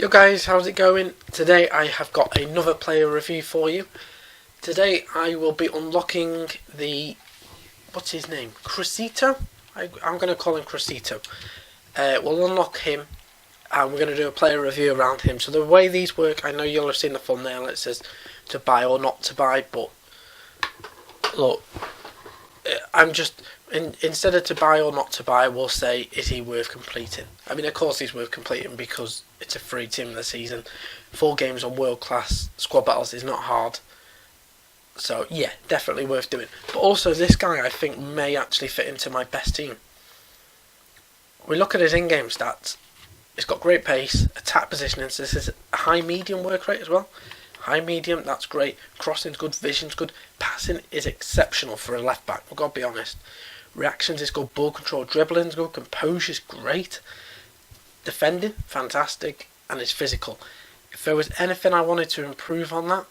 Yo guys, how's it going? Today I have got another player review for you. Today I will be unlocking the, what's his name? CRISCITO? I'm going to call him CRISCITO. We'll unlock him and we're going to do a player review around him. So the way these work, I know you'll have seen the thumbnail, it says to buy or not to buy, but look, I'm just, instead of to buy or not to buy, we'll say, is he worth completing? I mean, of course he's worth completing because it's a free team of the season. 4 games on world class squad battles is not hard. So yeah, definitely worth doing. But also this guy I think may actually fit into my best team. We look at his in-game stats. He's got great pace, attack positioning, so this is a high medium work rate as well. High medium, that's great. Crossing's good, vision's good. Passing is exceptional for a left back, we've got to be honest. Reactions is good, ball control, dribbling's good, composure's great. Defending, fantastic, and it's physical. If there was anything I wanted to improve on that,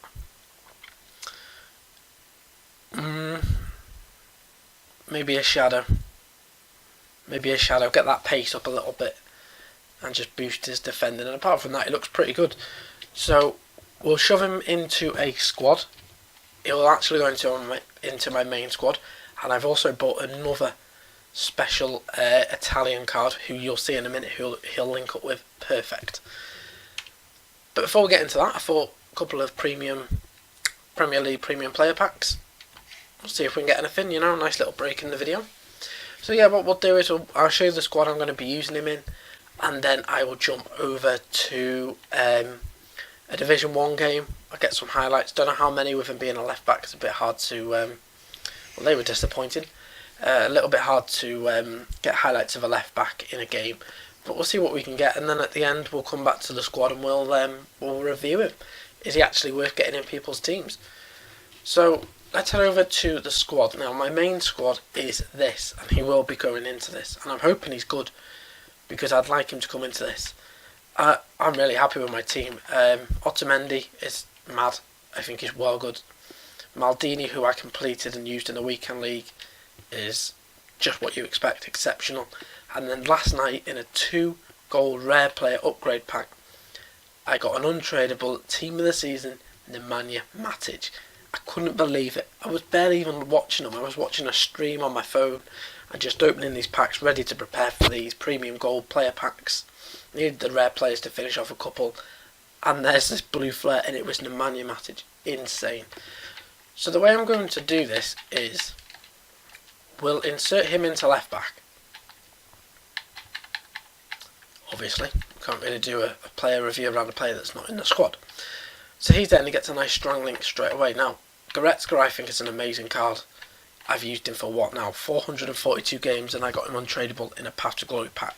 maybe a shadow. Maybe a shadow, get that pace up a little bit and just boost his defending. And apart from that, he looks pretty good. So we'll shove him into a squad. He'll actually go into my main squad. And I've also bought another special Italian card who you'll see in a minute who he'll link up with. Perfect. But before we get into that, I thought a couple of Premier League premium player packs. We'll see if we can get anything, a nice little break in the video. So yeah, what we'll do is I'll show you the squad I'm going to be using him in, and then I will jump over to a Division 1 game. I'll get some highlights. Don't know how many with him being a left back. It's a bit hard to, well, they were disappointing. A little bit hard to get highlights of a left back in a game, but we'll see what we can get, and then at the end we'll come back to the squad and we'll review him. Is he actually worth getting in people's teams? So let's head over to the squad. Now my main squad is this, and he will be going into this, and I'm hoping he's good because I'd like him to come into this. I'm really happy with my team. Otamendi is mad. I think he's well good. Maldini, who I completed and used in the weekend league, is just what you expect, exceptional. And then last night in a 2 gold rare player upgrade pack, I got an untradeable team of the season, Nemanja Matic. I couldn't believe it. I was barely even watching them. I was watching a stream on my phone and just opening these packs, ready to prepare for these premium gold player packs. Needed the rare players to finish off a couple, and there's this blue flare, and it was Nemanja Matic. Insane. So the way I'm going to do this is we'll insert him into left back. Obviously, we can't really do a player review around a player that's not in the squad. So he's there and he gets a nice strong link straight away. Now, Goretzka I think is an amazing card. I've used him for what now? 442 games, and I got him untradeable in a Path to Glory pack.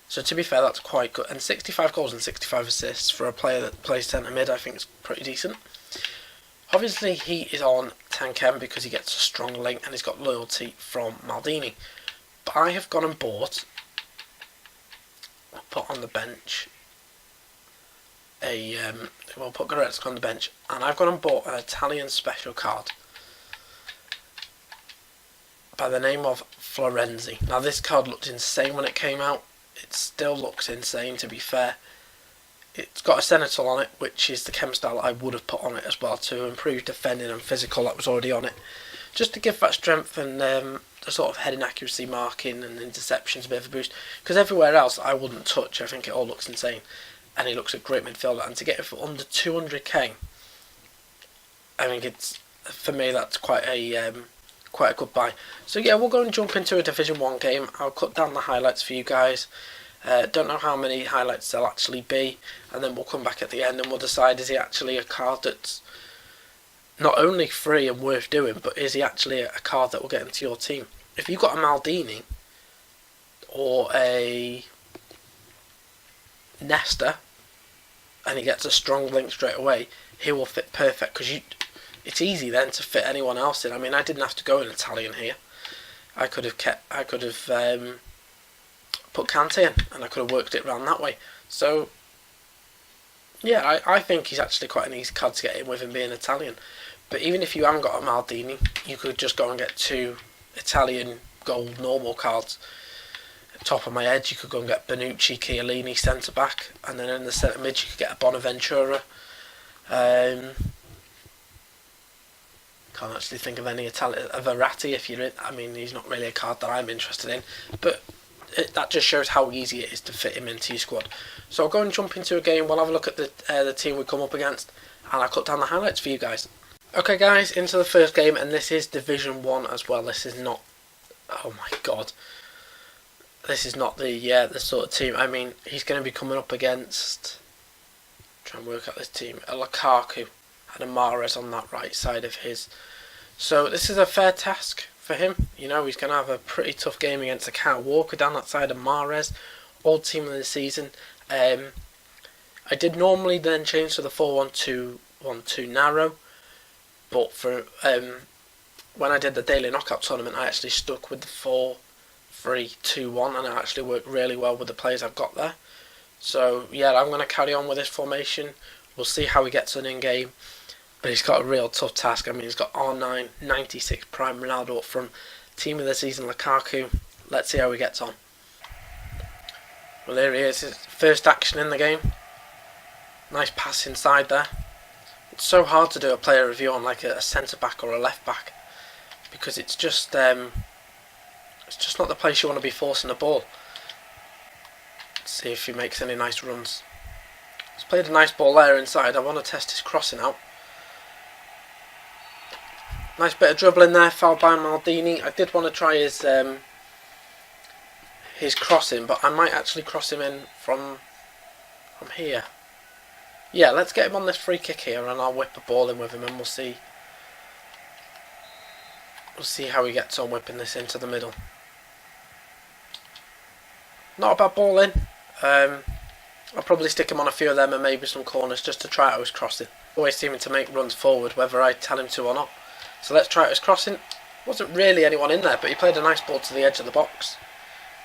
So to be fair, that's quite good. And 65 goals and 65 assists for a player that plays centre mid I think is pretty decent. Obviously he is on 10chem because he gets a strong link and he's got loyalty from Maldini. But I have gone and bought, put on the bench, we'll put Goretzka on the bench, and I've gone and bought an Italian special card by the name of Florenzi. Now this card looked insane when it came out. It still looks insane, to be fair. It's got a Senator on it, which is the chem style I would have put on it as well to improve defending and physical that was already on it. Just to give that strength and the sort of heading accuracy, marking and interceptions a bit of a boost. Because everywhere else I wouldn't touch. I think it all looks insane. And he looks a great midfielder. And to get it for under 200k, I think it's, for me, that's quite a good buy. So yeah, we'll go and jump into a Division 1 game. I'll cut down the highlights for you guys. Don't know how many highlights there'll actually be, and then we'll come back at the end and we'll decide, is he actually a card that's not only free and worth doing, but is he actually a card that will get into your team? If you've got a Maldini or a Nesta and he gets a strong link straight away, he will fit perfect, because it's easy then to fit anyone else in. I mean, I didn't have to go in Italian here. I could have put Kante in, and I could have worked it around that way. So yeah, I think he's actually quite an easy card to get in with him being Italian. But even if you haven't got a Maldini, you could just go and get 2 Italian gold normal cards. top of my head, you could go and get Bonucci, Chiellini centre back, and then in the centre mid you could get a Bonaventura. Can't actually think of any Italian. Verratti, if you're in, I mean, he's not really a card that I'm interested in, but that just shows how easy it is to fit him into your squad. So I'll go and jump into a game. We'll have a look at the team we come up against, and I'll cut down the highlights for you guys. Okay, guys, into the first game, and this is Division 1 as well. This is not. Oh my God. This is not the sort of team. I mean, he's going to be coming up against. Try and work out this team. A Lukaku and a Mahrez on that right side of his. So this is a fair task for him. You know, he's going to have a pretty tough game against a Kyle Walker down that side of Mahrez. Old team of the season. I did normally then change to the 4-1-2-1-2 narrow, but for when I did the daily knockout tournament, I actually stuck with the 4-3-2-1, and it actually worked really well with the players I've got there. So yeah, I'm going to carry on with this formation. We'll see how he gets on in game, but he's got a real tough task. I mean, he's got R9, 96 prime Ronaldo up front, team of the season Lukaku. Let's see how he gets on. Well, here he is, his first action in the game. Nice pass inside there. It's so hard to do a player review on like a centre back or a left back, because it's just not the place you want to be forcing the ball. Let's see if he makes any nice runs. He's played a nice ball there inside. I want to test his crossing out. Nice bit of dribbling there, fouled by Maldini. I did want to try his crossing, but I might actually cross him in from here. Yeah, let's get him on this free kick here, and I'll whip a ball in with him, and we'll see how he gets on whipping this into the middle. Not a bad ball in. I'll probably stick him on a few of them and maybe some corners just to try out his crossing. Always seeming to make runs forward whether I tell him to or not. So let's try out his crossing. Wasn't really anyone in there, but he played a nice ball to the edge of the box.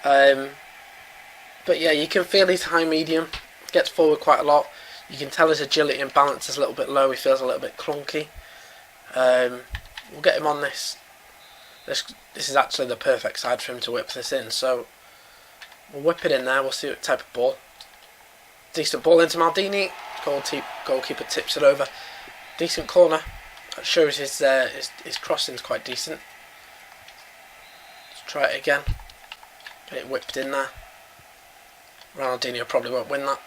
But yeah, you can feel he's high medium, gets forward quite a lot. You can tell his agility and balance is a little bit low. He feels a little bit clunky. We'll get him on this. This is actually the perfect side for him to whip this in. So we'll whip it in there. We'll see what type of ball. Decent ball into Maldini. Goalkeeper tips it over. Decent corner. That shows his crossing's quite decent. Let's try it again. Get it whipped in there. Ronaldinho probably won't win that.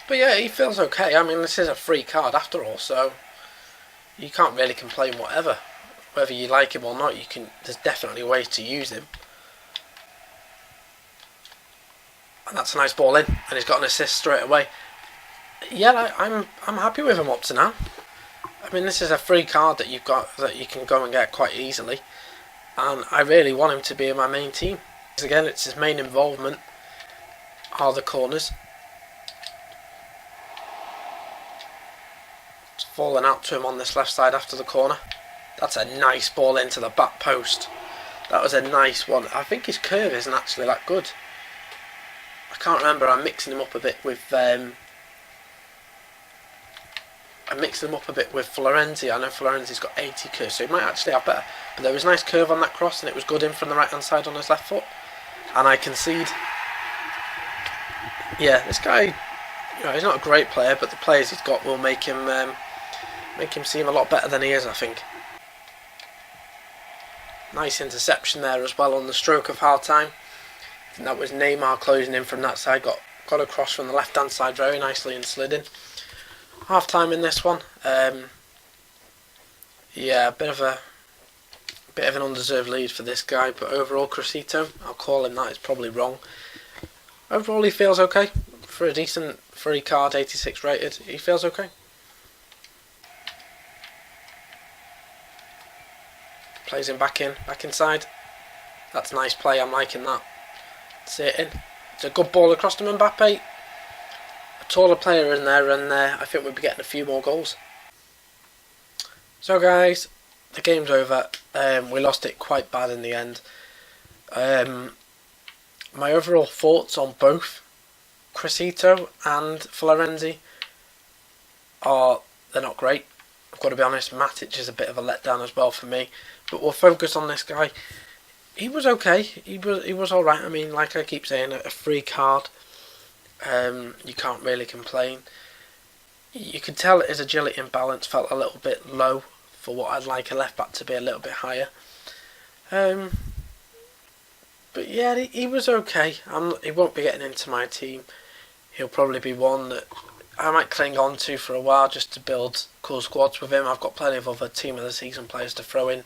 But yeah, he feels okay. I mean, this is a free card after all, so you can't really complain whatever. Whether you like him or not, there's definitely ways to use him. And that's a nice ball in, and he's got an assist straight away. Yeah, I'm happy with him up to now. I mean, this is a free card that you've got that you can go and get quite easily, and I really want him to be in my main team. Because again, it's his main involvement are the corners. It's falling out to him on this left side after the corner. That's a nice ball into the back post. That was a nice one. I think his curve isn't actually that good. I can't remember. I'm mixing him up a bit with Florenzi. I know Florenzi's got 80 curve, so he might actually have better. But there was a nice curve on that cross, and it was good in from the right hand side on his left foot. And I concede. Yeah, this guy, you know, he's not a great player, but the players he's got will make him seem a lot better than he is, I think. Nice interception there as well on the stroke of half time. And that was Neymar closing in from that side. Got across from the left hand side very nicely and slid in. Half time in this one. Yeah, a bit of an undeserved lead for this guy, but overall CRISCITO, I'll call him that, it's probably wrong. Overall he feels okay for a decent free card, 86 rated. He feels okay. Plays him back inside. That's nice play, I'm liking that. See it in. It's a good ball across to Mbappe. A taller player in there, and I think we'll be getting a few more goals. So guys, the game's over. We lost it quite bad in the end. My overall thoughts on both CRISCITO and Florenzi they're not great. I've got to be honest, Matic is a bit of a letdown as well for me. But we'll focus on this guy. He was okay. He was all right. I mean, like I keep saying, a free card. You can't really complain. You could tell his agility and balance felt a little bit low for what I'd like a left back to be a little bit higher. But yeah, he was okay. He won't be getting into my team. He'll probably be one that I might cling on to for a while just to build cool squads with him. I've got plenty of other team of the season players to throw in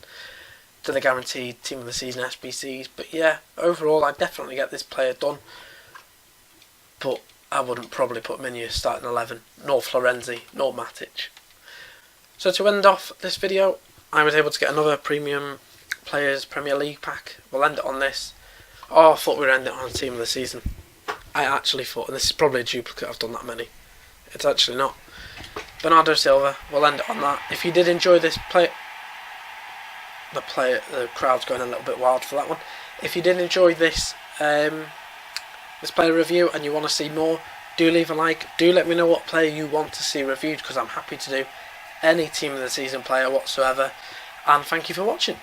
to the guaranteed team of the season SBCs. But yeah, overall, I'd definitely get this player done. But I wouldn't probably put him in your starting 11, nor Florenzi, nor Matic. So to end off this video, I was able to get another premium players Premier League pack. We'll end it on this. Oh, I thought we would end it on team of the season. I actually thought, and this is probably a duplicate, I've done that many. It's actually not. Bernardo Silva, we'll end it on that. If you did enjoy this the crowd's going a little bit wild for that one. If you did enjoy this this player review and you want to see more, do leave a like. Do let me know what player you want to see reviewed, because I'm happy to do any team of the season player whatsoever. And thank you for watching.